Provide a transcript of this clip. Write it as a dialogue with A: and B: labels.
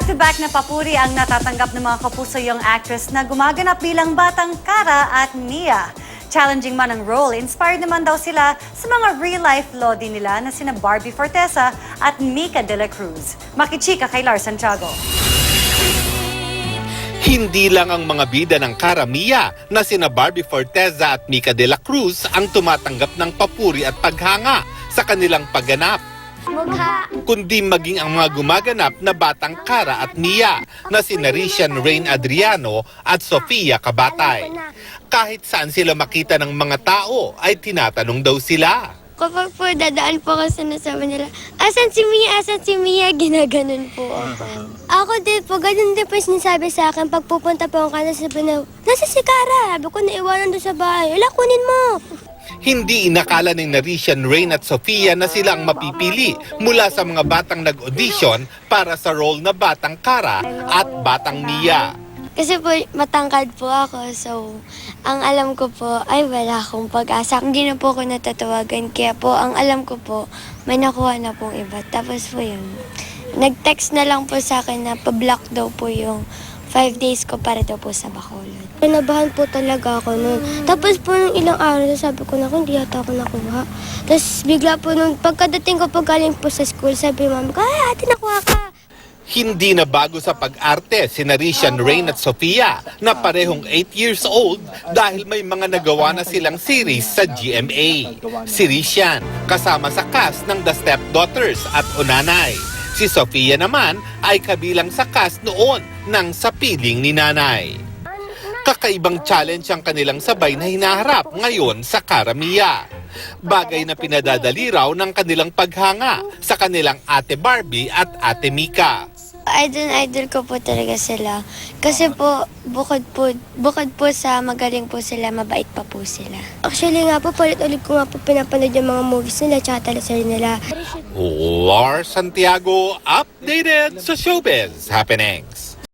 A: Back-to-back na papuri ang natatanggap ng mga kapusayong actress na gumaganap bilang Batang Kara at Mia. Challenging man ang role, inspired naman daw sila sa mga real-life lodi nila na sina Barbie Forteza at Mika de la Cruz. Makichika kay Lars Santiago.
B: Hindi lang ang mga bida ng Kara Mia na sina Barbie Forteza at Mika de la Cruz ang tumatanggap ng papuri at paghanga sa kanilang pagganap. Kundi maging ang mga gumaganap na Batang Kara at Mia na sina Rician Rain Adriano at Sofia Cabatay. Kahit saan sila makita ng mga tao ay tinatanong daw sila.
C: Kapag po dadaan po ako, sinasabi nila, asan si Mia, asan si Mia, ginaganon po ako. Ako din po, ganun din po yung sinasabi sa akin. Pag pupunta po ako kanila, sabi na, nasa si Kara? Sabi ko, naiwanan doon sa bahay. Ila, kunin mo.
B: Hindi inakala ni Rician Rain at Sofia na sila ang mapipili mula sa mga batang nag-audition para sa role na Batang Kara at Batang Mia.
C: Kasi po, matangkad po ako. So, ang alam ko po, ay wala akong pag-asa. Hindi na po ako natatawagan. Kaya po, ang alam ko po, may nakuha na pong iba. Tapos po yun, nag-text na lang po sa akin na pa-block daw po yung 5 days ko para daw po sa Bacolod. Nabahan po talaga ako nun. Tapos po nung ilang araw, sabi ko na hindi yata ako nakuha. Tapos bigla po nung pagkadating ko paggaling po sa school, sabi ng mami ko, ay ate nakuha ka.
B: Hindi na bago sa pag-arte si Rician Rain at Sofia na parehong 8 years old dahil may mga nagawa na silang series sa GMA. Si Rician kasama sa cast ng The Stepdaughters at Unanay. Si Sofia naman ay kabilang sa cast noon ng Sa Piling ni Nanay. Kakaibang challenge ang kanilang sabay na hinaharap ngayon sa Kara Mia. Bagay na pinadadali raw ng kanilang paghanga sa kanilang Ate Barbie at Ate Mika.
C: Idol ko po talaga sila. Kasi po, bukod po sa magaling po sila, mabait pa po sila. Actually nga po, ulit ko nga po pinapanood yung mga movies nila, tsaka teleserye nila.
B: Lars Santiago, updated sa Showbiz Happenings.